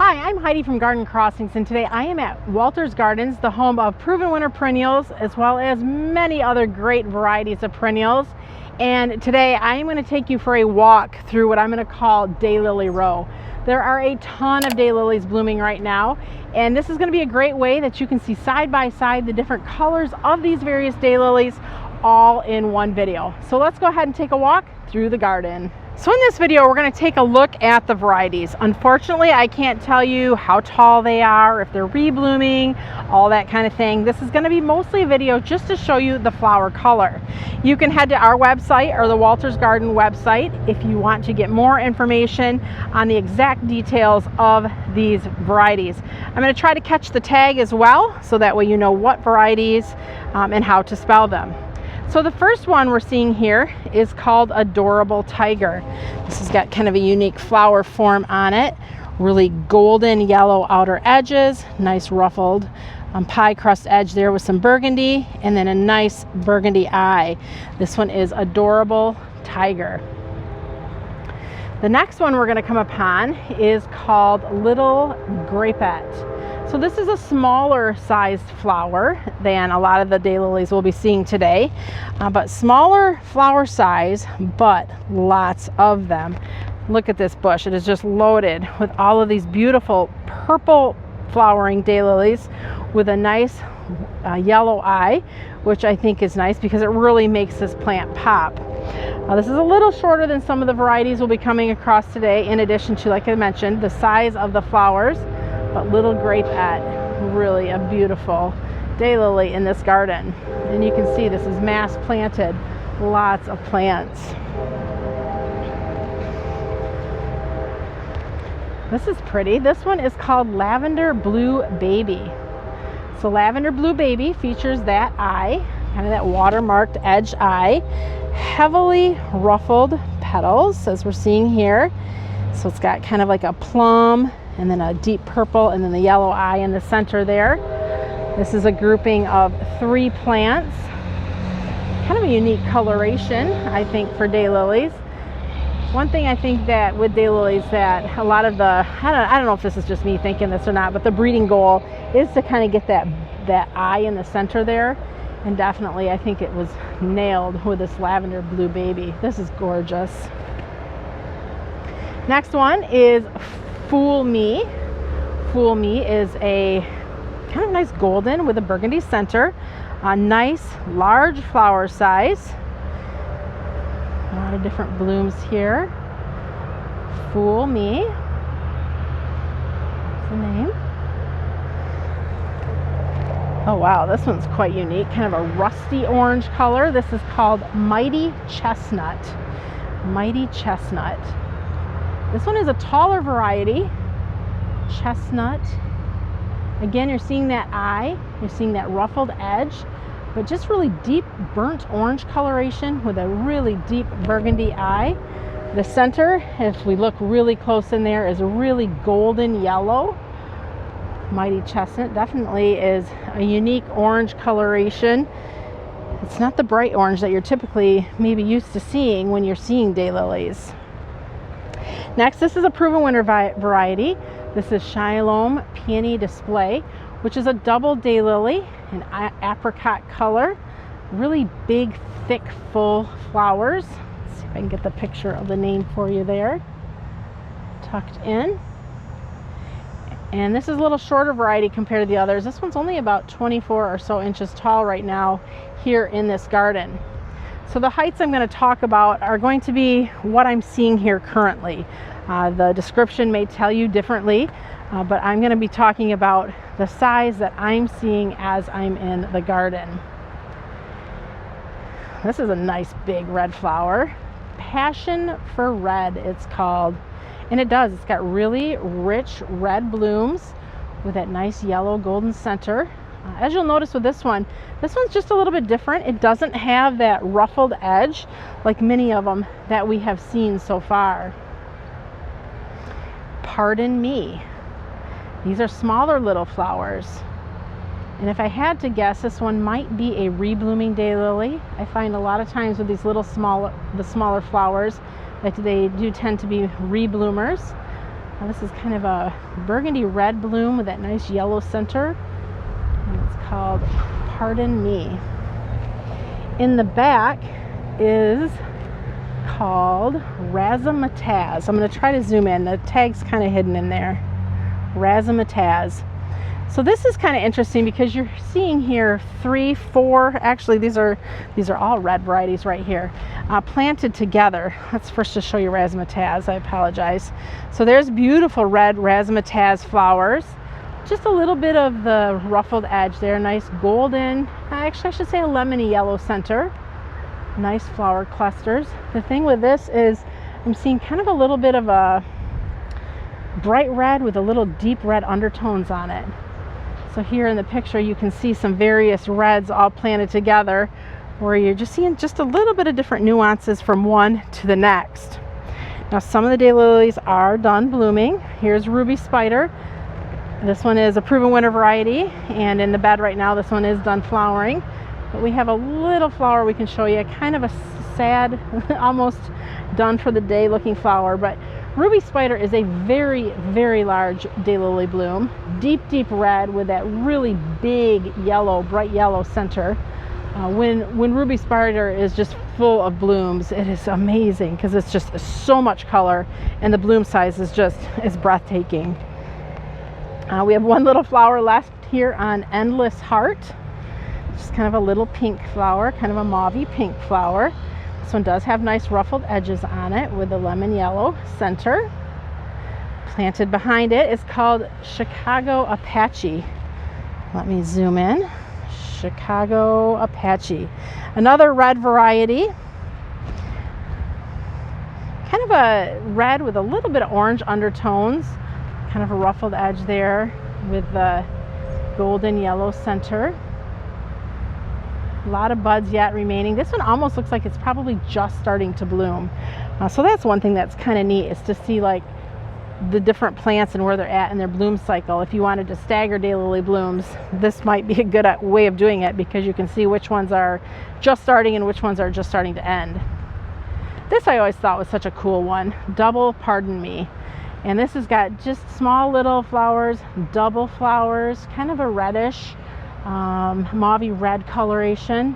Hi, I'm Heidi from Garden Crossings, and today I am at Walter's Gardens, the home of proven winter perennials as well as many other great varieties of perennials. And today I am going to take you for a walk through what I'm going to call Daylily Row. There are a ton of daylilies blooming right now, and this is going to be a great way that you can see side by side the different colors of these various daylilies all in one video. So let's go ahead and take a walk through the garden. So in this video, we're going to take a look at the varieties. Unfortunately, I can't tell you how tall they are, if they're reblooming, all that kind of thing. This is going to be mostly a video just to show you the flower color. You can head to our website or the Walter's Garden website if you want to get more information on the exact details of these varieties. I'm going to try to catch the tag as well, so that way you know what varieties and how to spell them. So the first one we're seeing here is called Adorable Tiger. This has got kind of a unique flower form on it. Really golden yellow outer edges, nice ruffled pie crust edge there with some burgundy, and then a nice burgundy eye. This one is Adorable Tiger. The next one we're going to come upon is called Little Grapette. So this is a smaller sized flower than a lot of the daylilies we'll be seeing today, but smaller flower size, but lots of them. Look at this bush. It is just loaded with all of these beautiful purple flowering daylilies with a nice yellow eye, which I think is nice because it really makes this plant pop. This is a little shorter than some of the varieties we'll be coming across today, in addition to, like I mentioned, the size of the flowers. But Little Grapette, really a beautiful daylily in this garden. And you can see this is mass planted, lots of plants. This is pretty. This one is called Lavender Blue Baby. So Lavender Blue Baby features that eye, kind of that watermarked edge eye, heavily ruffled petals as we're seeing here. So it's got kind of like a plum, and then a deep purple, and then the yellow eye in the center there. This is a grouping of 3 plants. Kind of a unique coloration, I think, for daylilies. One thing I think that with daylilies that a lot of the, I don't know if this is just me thinking this or not, but the breeding goal is to kind of get that eye in the center there. And definitely I think it was nailed with this Lavender Blue Baby. This is gorgeous. Next one is Fool Me. Fool Me is a kind of nice golden with a burgundy center, a nice large flower size, a lot of different blooms here. Fool Me, that's the name. Oh wow, this one's quite unique, kind of a rusty orange color. This is called Mighty Chestnut. Mighty Chestnut. This one is a taller variety, chestnut. Again, you're seeing that eye, you're seeing that ruffled edge, but just really deep burnt orange coloration with a really deep burgundy eye. The center, if we look really close in there, is a really golden yellow. Mighty Chestnut definitely is a unique orange coloration. It's not the bright orange that you're typically maybe used to seeing when you're seeing daylilies. Next, this is a proven winter variety. This is Shalom Peony Display, which is a double daylily in apricot color. Really big, thick, full flowers. Let's see if I can get the picture of the name for you there. Tucked in. And this is a little shorter variety compared to the others. This one's only about 24 or so inches tall right now here in this garden. So the heights I'm going to talk about are going to be what I'm seeing here currently. The description may tell you differently, but I'm going to be talking about the size that I'm seeing as I'm in the garden. This is a nice big red flower. Passion for Red, it's called. And it does. It's got really rich red blooms with that nice yellow golden center. As you'll notice with this one's just a little bit different. It doesn't have that ruffled edge like many of them that we have seen so far. Pardon Me. These are smaller little flowers. And if I had to guess, this one might be a reblooming daylily. I find a lot of times with these little smaller flowers that they do tend to be rebloomers. Now this is kind of a burgundy red bloom with that nice yellow center. And it's called Pardon Me. In the back is called Razzmatazz. I'm going to try to zoom in. The tag's kind of hidden in there. Razzmatazz. So this is kind of interesting because you're seeing here 3, 4, actually these are all red varieties right here, planted together. Let's first just show you Razzmatazz. I apologize. So there's beautiful red Razzmatazz flowers. Just a little bit of the ruffled edge there, nice golden, actually I should say a lemony yellow center. Nice flower clusters. The thing with this is I'm seeing kind of a little bit of a bright red with a little deep red undertones on it. So here in the picture you can see some various reds all planted together where you're just seeing just a little bit of different nuances from one to the next. Now some of the daylilies are done blooming. Here's Ruby Spider. This one is a proven winter variety, and in the bed right now this one is done flowering. But we have a little flower we can show you, kind of a sad, almost done for the day looking flower, but Ruby Spider is a very, very large daylily bloom. Deep, deep red with that really big yellow, bright yellow center. When Ruby Spider is just full of blooms, it is amazing because it's just so much color and the bloom size is breathtaking. We have one little flower left here on Endless Heart. Just kind of a little pink flower, kind of a mauvey pink flower. This one does have nice ruffled edges on it with a lemon yellow center. Planted behind it is called Chicago Apache. Let me zoom in. Chicago Apache. Another red variety. Kind of a red with a little bit of orange undertones. Kind of a ruffled edge there with the golden yellow center. A lot of buds yet remaining. This one almost looks like it's probably just starting to bloom. So that's one thing that's kind of neat, is to see like the different plants and where they're at in their bloom cycle. If you wanted to stagger daylily blooms, this might be a good way of doing it because you can see which ones are just starting and which ones are just starting to end. This I always thought was such a cool one, Double Pardon Me. And this has got just small little flowers, double flowers, kind of a reddish, mauvey red coloration.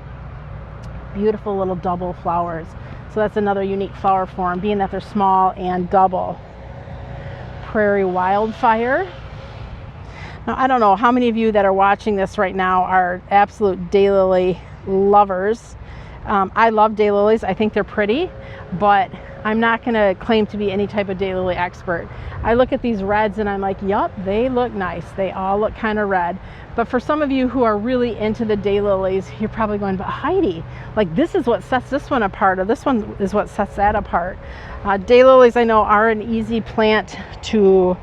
Beautiful little double flowers. So that's another unique flower form, being that they're small and double. Prairie Wildfire. Now I don't know how many of you that are watching this right now are absolute daylily lovers. I love daylilies. I think they're pretty, but I'm not going to claim to be any type of daylily expert. I look at these reds and I'm like, yup, they look nice. They all look kind of red. But for some of you who are really into the daylilies, you're probably going, but Heidi, like this is what sets this one apart, or this one is what sets that apart. Daylilies I know are an easy plant to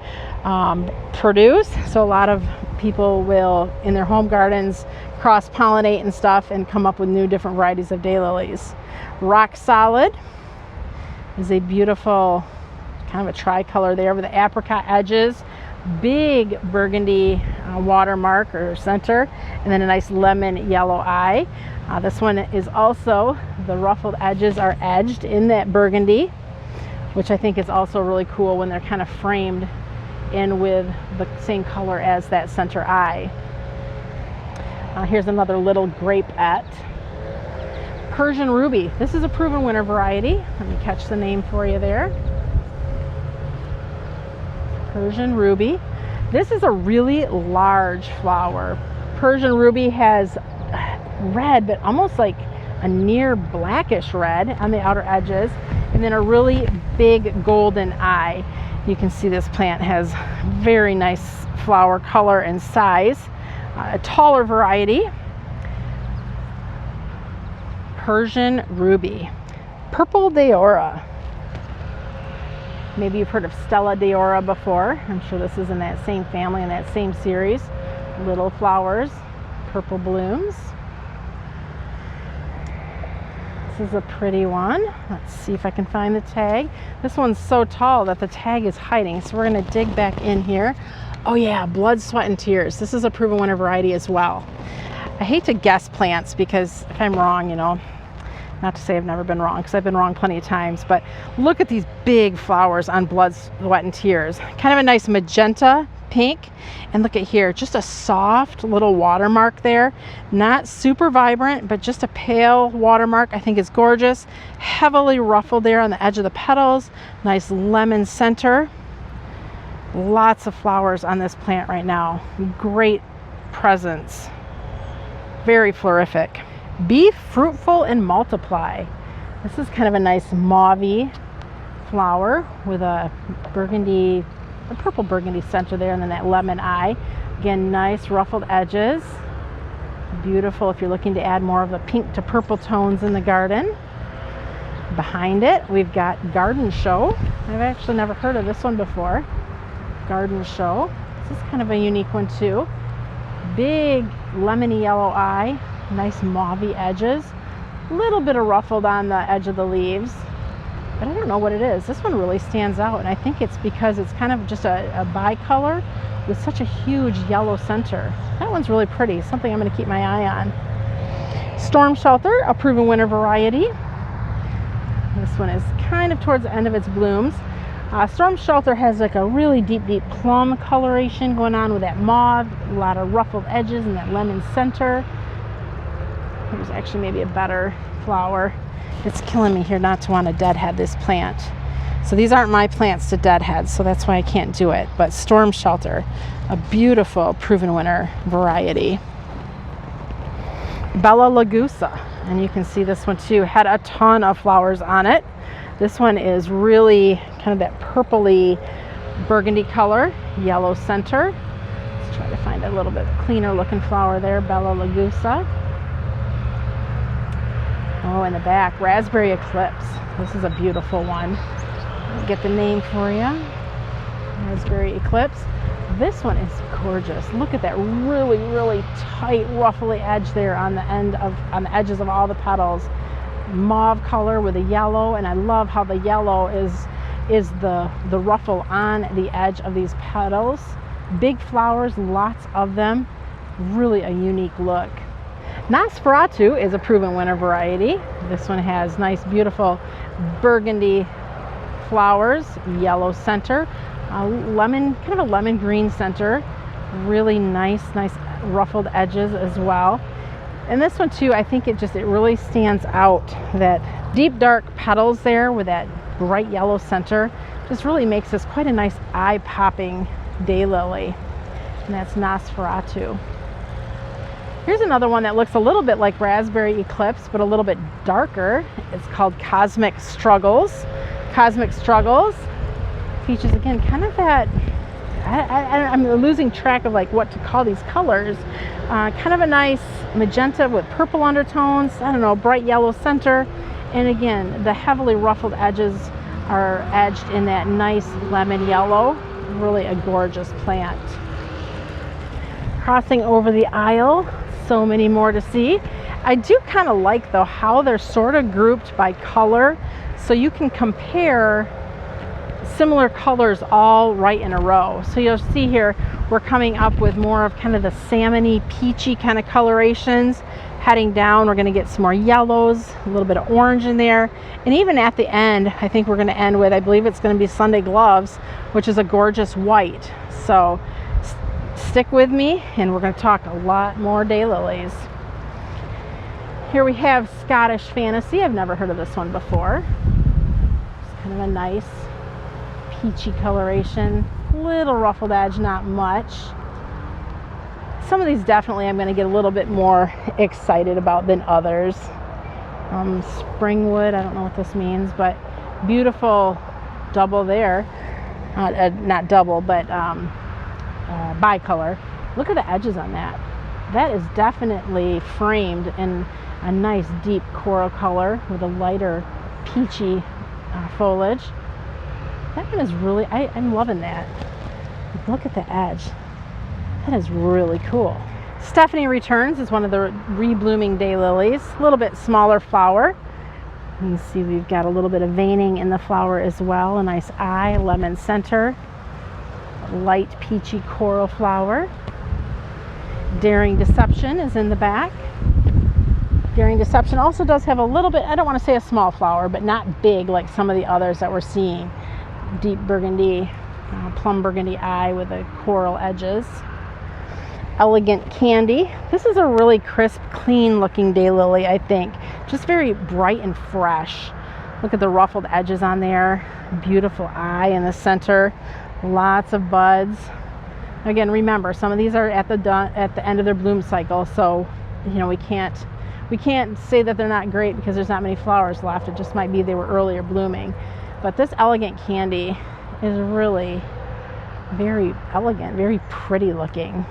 produce. So a lot of people will, in their home gardens, cross-pollinate and stuff and come up with new different varieties of daylilies. Rock Solid is a beautiful kind of a tricolor there with the apricot edges, big burgundy watermark or center, and then a nice lemon yellow eye. This one is also, the ruffled edges are edged in that burgundy, which I think is also really cool when they're kind of framed in with the same color as that center eye. Here's another little grapeette. Persian Ruby. This is a proven winter variety. Let me catch the name for you there. Persian Ruby. This is a really large flower. Persian Ruby has red, but almost like a near blackish red on the outer edges, and then a really big golden eye. You can see this plant has very nice flower color and size. A taller variety. Persian Ruby. Purple Deora. Maybe you've heard of Stella Deora before. I'm sure this is in that same family, in that same series. Little flowers, purple blooms. This is a pretty one. Let's see if I can find the tag. This one's so tall that the tag is hiding, so we're going to dig back in here. Oh yeah, Blood, Sweat, and Tears. This is a proven winter variety as well. I hate to guess plants because if I'm wrong, you know, Not to say I've never been wrong, because I've been wrong plenty of times, but look at these big flowers on Blood, Sweat, and Tears. Kind of a nice magenta pink, and look at here, just a soft little watermark there. Not super vibrant, but just a pale watermark. I think it's gorgeous. Heavily ruffled there on the edge of the petals. Nice lemon center. Lots of flowers on this plant right now. Great presence. Very florific. Be fruitful and multiply. This is kind of a nice mauve-y flower with a purple burgundy center there, and then that lemon eye. Again, nice ruffled edges. Beautiful if you're looking to add more of the pink to purple tones in the garden. Behind it, we've got Garden Show. I've actually never heard of this one before. Garden Show. This is kind of a unique one too. Big lemony yellow eye. Nice mauve edges, a little bit of ruffled on the edge of the leaves, but I don't know what it is. This one really stands out, and I think it's because it's kind of just a bicolor with such a huge yellow center. That one's really pretty, something I'm going to keep my eye on. Storm Shelter, a proven winter variety. This one is kind of towards the end of its blooms. Storm Shelter has like a really deep plum coloration going on with that mauve, a lot of ruffled edges and that lemon center. There's actually maybe a better flower. It's killing me here not to want to deadhead this plant. So these aren't my plants to deadhead, so that's why I can't do it. But Storm Shelter, a beautiful proven winter variety. Bella Lagusa, and you can see this one too, had a ton of flowers on it. This one is really kind of that purpley burgundy color, yellow center. Let's try to find a little bit cleaner looking flower there, Bella Lagusa. Oh, in the back, Raspberry Eclipse. This is a beautiful one. I'll get the name for you. Raspberry Eclipse. This one is gorgeous. Look at that really tight, ruffly edge there on the edges of all the petals. Mauve color with a yellow, and I love how the yellow is the ruffle on the edge of these petals. Big flowers, lots of them. Really a unique look. Nosferatu is a proven winter variety. This one has nice, beautiful burgundy flowers, yellow center, kind of a lemon green center. Really nice ruffled edges as well. And this one too, I think it really stands out. That deep dark petals there with that bright yellow center just really makes this quite a nice eye-popping daylily. And that's Nosferatu. Here's another one that looks a little bit like Raspberry Eclipse, but a little bit darker. It's called Cosmic Struggles. Cosmic Struggles features, again, kind of that, I'm losing track of like what to call these colors. Kind of a nice magenta with purple undertones, I don't know, bright yellow center. And again, the heavily ruffled edges are edged in that nice lemon yellow. Really a gorgeous plant. Crossing over the aisle, so many more to see. I do kind of like though how they're sort of grouped by color, so you can compare similar colors all right in a row. So you'll see here we're coming up with more of kind of the salmony, peachy kind of colorations. Heading down, we're going to get some more yellows, a little bit of orange in there, and even at the end, I think we're going to end with, I believe it's going to be Sunday Gloves, which is a gorgeous white. So stick with me, and we're going to talk a lot more daylilies. Here we have Scottish Fantasy. I've never heard of this one before. It's kind of a nice peachy coloration, little ruffled edge, not much. Some of these definitely I'm going to get a little bit more excited about than others. Springwood, I don't know what this means, but beautiful double there. Not double, but bicolor. Look at the edges on that. That is definitely framed in a nice deep coral color with a lighter peachy foliage. That one is really, I'm loving that. Look at the edge. That is really cool. Stephanie Returns is one of the reblooming daylilies. A little bit smaller flower. You can see we've got a little bit of veining in the flower as well. A nice eye, lemon center. Light peachy coral flower. Daring Deception is in the back. During Deception also does have a little bit, I don't want to say a small flower, but not big like some of the others that we're seeing. Deep burgundy, plum burgundy eye with the coral edges. Elegant Candy. This is a really crisp, clean looking daylily, I think. Just very bright and fresh. Look at the ruffled edges on there. Beautiful eye in the center. Lots of buds. Again, remember, some of these are at the end of their bloom cycle, so you know we can't say that they're not great because there's not many flowers left. It just might be they were earlier blooming. But this Elegant Candy is really very elegant, very pretty looking.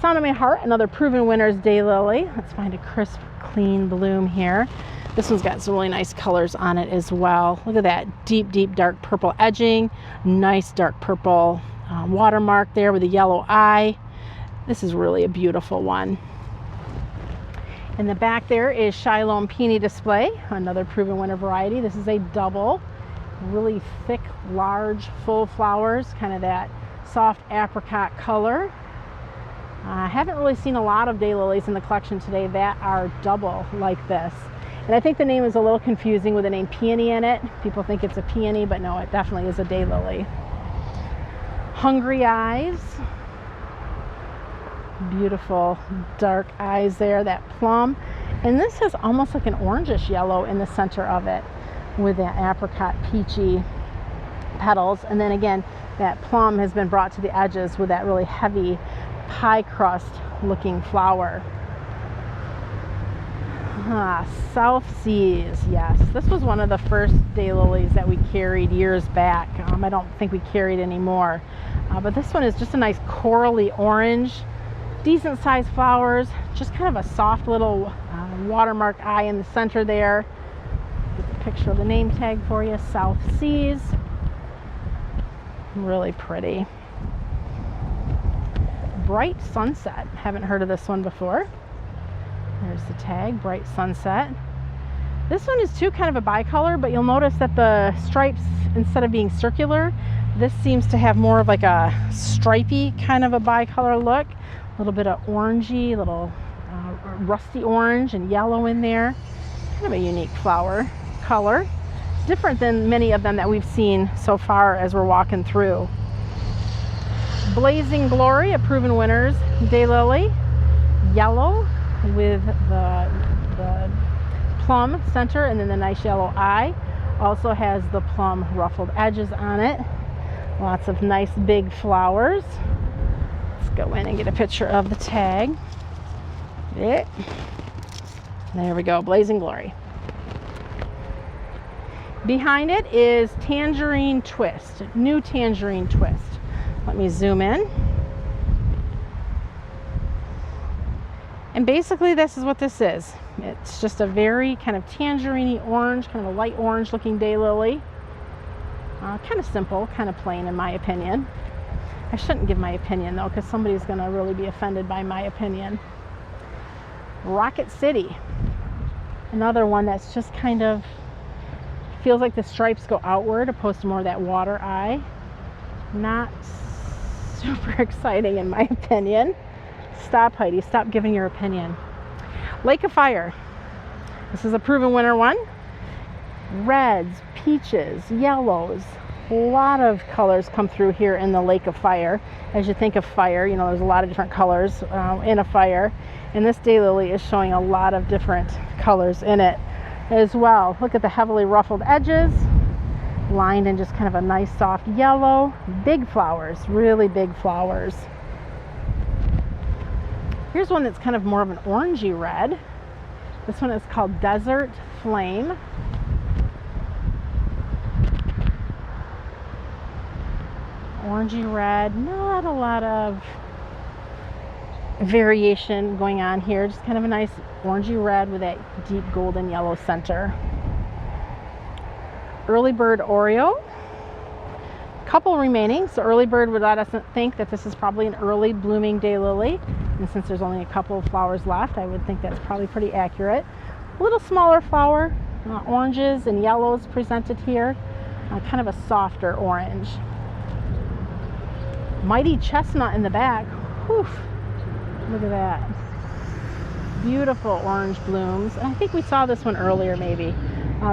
Sound of My Heart, another Proven Winners Daylily. Let's find a crisp, clean bloom here. This one's got some really nice colors on it as well. Look at that deep, deep dark purple edging. Nice dark purple watermark there with a yellow eye. This is really a beautiful one. In the back there is Shiloh Peony Display, another Proven Winner variety. This is a double, really thick, large, full flowers, kind of that soft apricot color. I haven't really seen a lot of daylilies in the collection today that are double like this. And I think the name is a little confusing with the name peony in it. People think it's a peony, but no, it definitely is a daylily. Hungry Eyes. Beautiful dark eyes there, that plum. And this has almost like an orangish yellow in the center of it with that apricot peachy petals. And then again, that plum has been brought to the edges with that really heavy pie crust looking flower. South Seas, yes. This was one of the first daylilies that we carried years back. I don't think we carried anymore. But this one is just a nice corally orange, decent sized flowers, just kind of a soft little watermark eye in the center there. Get the picture of the name tag for you, South Seas. Really pretty. Bright Sunset, haven't heard of this one before. There's the tag, Bright Sunset. This one is too kind of a bicolor, but you'll notice that the stripes, instead of being circular, this seems to have more of like a stripy kind of a bicolor look. A little bit of orangey, little rusty orange and yellow in there. Kind of a unique flower color. Different than many of them that we've seen so far as we're walking through. Blazing Glory, a Proven Winners Daylily. Yellow with the plum center and then the nice yellow eye. Also has the plum ruffled edges on it. Lots of nice big flowers. Let's go in and get a picture of the tag. There we go, Blazing Glory. Behind it is Tangerine Twist, new Tangerine Twist. Let me zoom in. And basically this is what this is. It's just a very kind of tangerine-y orange, kind of a light orange looking daylily. Kind of simple, kind of plain in my opinion. I shouldn't give my opinion though, because somebody's going to really be offended by my opinion. Rocket City, another one that's just kind of feels like the stripes go outward opposed to more of that water eye. Not super exciting in my opinion. Stop, Heidi, stop giving your opinion. Lake of Fire, this is a Proven Winner one. Reds, peaches, yellows, a lot of colors come through here in the Lake of Fire. As you think of fire, you know, there's a lot of different colors in a fire, and this daylily is showing a lot of different colors in it as well. Look at the heavily ruffled edges, lined in just kind of a nice soft yellow. Big flowers, really big flowers. Here's one that's kind of more of an orangey red. This one is called Desert Flame. Orangey red, not a lot of variation going on here. Just kind of a nice orangey red with that deep golden yellow center. Early Bird Oreo. Couple remaining, so Early Bird would let us think that this is probably an early blooming daylily, and since there's only a couple of flowers left, I would think that's probably pretty accurate. A little smaller flower, oranges and yellows presented here, kind of a softer orange. Mighty Chestnut in the back. Whew. Look at that. beautiful orange blooms. And I think we saw this one earlier maybe.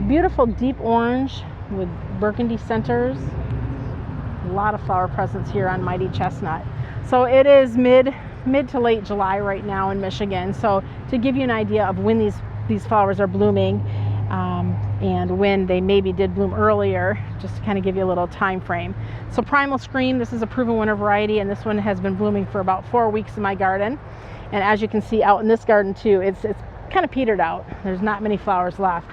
Beautiful deep orange with burgundy centers. A lot of flower presence here on Mighty Chestnut. So it is mid to late July right now in Michigan. So to give you an idea of when these flowers are blooming, and when they maybe did bloom earlier, just to kind of give you a little time frame. So Primal Scream, this is a proven winter variety, and this one has been blooming for about 4 weeks in my garden. And as you can see out in this garden too, it's kind of petered out. There's not many flowers left.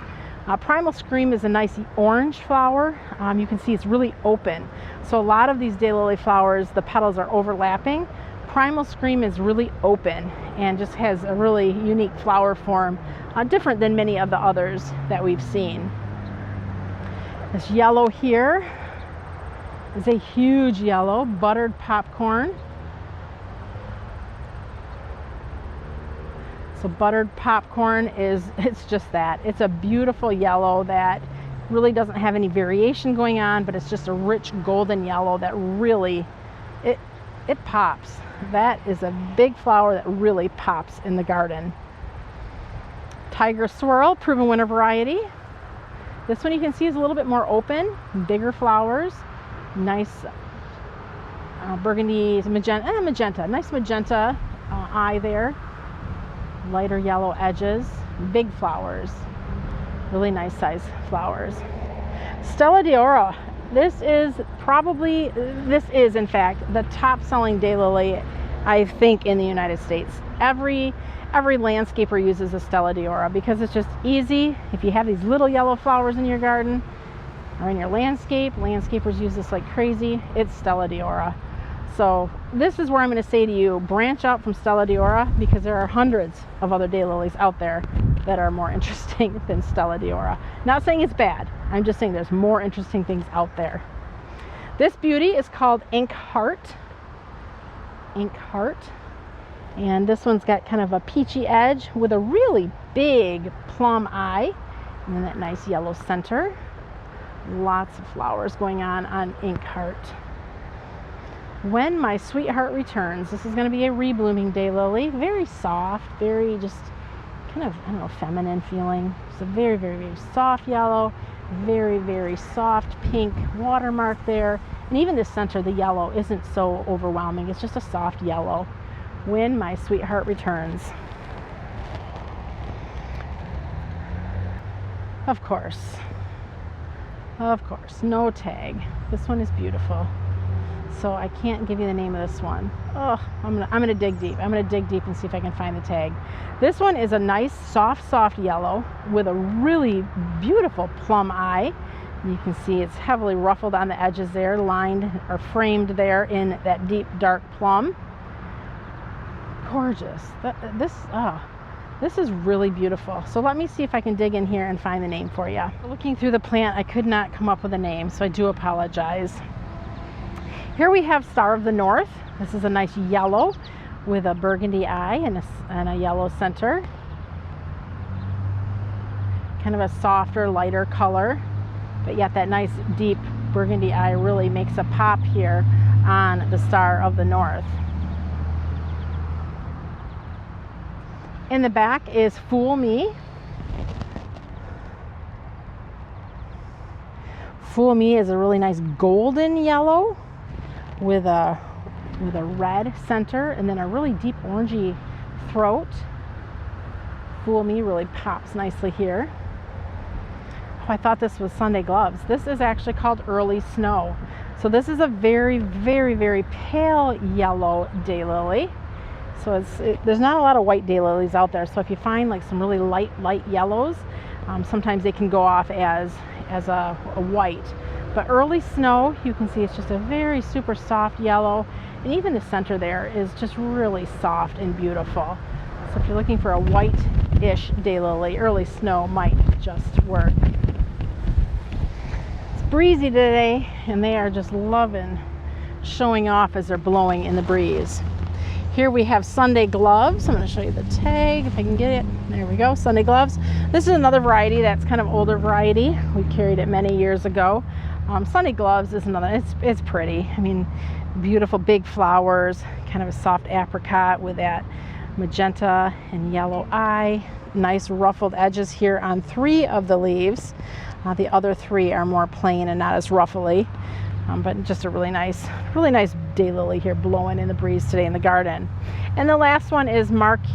Primal Scream is a nice orange flower. You can see it's really open. So a lot of these daylily flowers, the petals are overlapping. Primal Scream is really open and just has a really unique flower form, different than many of the others that we've seen. This yellow here is a huge yellow, buttered popcorn. So buttered popcorn it's just that. It's a beautiful yellow that really doesn't have any variation going on, but it's just a rich golden yellow that really, it pops. That is a big flower that really pops in the garden. Tiger Swirl, proven winter variety. This one you can see is a little bit more open, bigger flowers, nice burgundy, magenta, nice magenta eye there, lighter yellow edges, big flowers, really nice size flowers. Stella d'Oro. This is in fact the top selling daylily, I think, in the United States. Every landscaper uses a Stella d'Oro because it's just easy. If you have these little yellow flowers in your garden or in your landscape, landscapers use this like crazy. It's Stella d'Oro. So this is where I'm going to say to you, branch out from Stella d'Oro, because there are hundreds of other daylilies out there that are more interesting than Stella d'Oro. Not saying it's bad. I'm just saying there's more interesting things out there. This beauty is called Ink Heart. Ink Heart. And this one's got kind of a peachy edge with a really big plum eye. And then that nice yellow center. Lots of flowers going on Ink Heart. When My Sweetheart Returns. This is going to be a reblooming daylily. Very soft, very just kind of, I don't know, feminine feeling. It's a very, very, very soft yellow, very, very soft pink watermark there. And even the center, the yellow, isn't so overwhelming. It's just a soft yellow. When My Sweetheart Returns. Of course, no tag. This one is beautiful. So I can't give you the name of this one. Oh, I'm gonna dig deep. I'm gonna dig deep and see if I can find the tag. This one is a nice soft yellow with a really beautiful plum eye. You can see it's heavily ruffled on the edges there, lined or framed there in that deep dark plum. Gorgeous. This is really beautiful. So let me see if I can dig in here and find the name for you. Looking through the plant, I could not come up with a name, so I do apologize. Here we have Star of the North. This is a nice yellow with a burgundy eye and a yellow center. Kind of a softer, lighter color, but yet that nice deep burgundy eye really makes a pop here on the Star of the North. In the back is Fool Me. Fool Me is a really nice golden yellow with a red center and then a really deep orangey throat. Fool Me really pops nicely here. Oh, I thought this was Sunday Gloves. This is actually called Early Snow. So this is a very, very, very pale yellow daylily. So there's not a lot of white daylilies out there. So if you find like some really light yellows, sometimes they can go off as a white. But Early Snow, you can see it's just a very super soft yellow, and even the center there is just really soft and beautiful. So if you're looking for a white-ish daylily, Early Snow might just work. It's breezy today, and they are just loving showing off as they're blowing in the breeze. Here we have Sunday Gloves. I'm going to show you the tag if I can get it. There we go, Sunday Gloves. This is another variety that's kind of older variety. We carried it many years ago. Sunday Gloves is another, it's pretty. I mean, beautiful big flowers, kind of a soft apricot with that magenta and yellow eye. Nice ruffled edges here on 3 of the leaves. The other 3 are more plain and not as ruffly, but just a really nice daylily here blowing in the breeze today in the garden. And the last one is Marquette.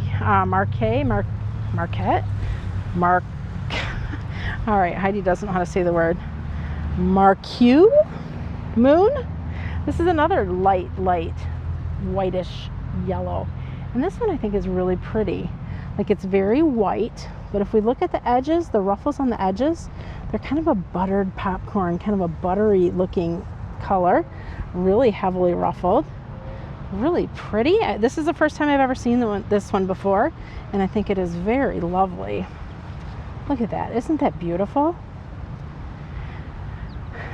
All right, Heidi doesn't know how to say the word. Marquette moon. This is another light whitish yellow. And this one I think is really pretty. Like, it's very white, but if we look at the edges, the ruffles on the edges, they're kind of a buttered popcorn, kind of a buttery looking color, really heavily ruffled, really pretty. This is the first time I've ever seen this one before, and I think it is very lovely. Look at that, isn't that beautiful?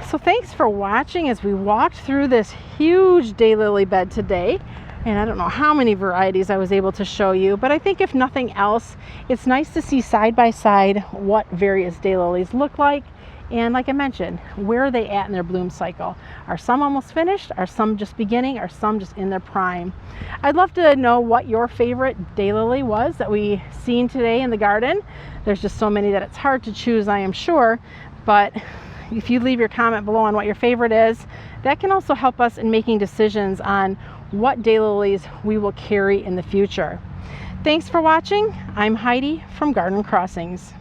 So thanks for watching as we walked through this huge daylily bed today. And I don't know how many varieties I was able to show you, but I think if nothing else, it's nice to see side by side what various daylilies look like. And like I mentioned, where are they at in their bloom cycle? Are some almost finished? Are some just beginning? Are some just in their prime? I'd love to know what your favorite daylily was that we seen today in the garden. There's just so many that it's hard to choose, I am sure, but if you leave your comment below on what your favorite is, that can also help us in making decisions on what daylilies we will carry in the future. Thanks for watching. I'm Heidi from Garden Crossings.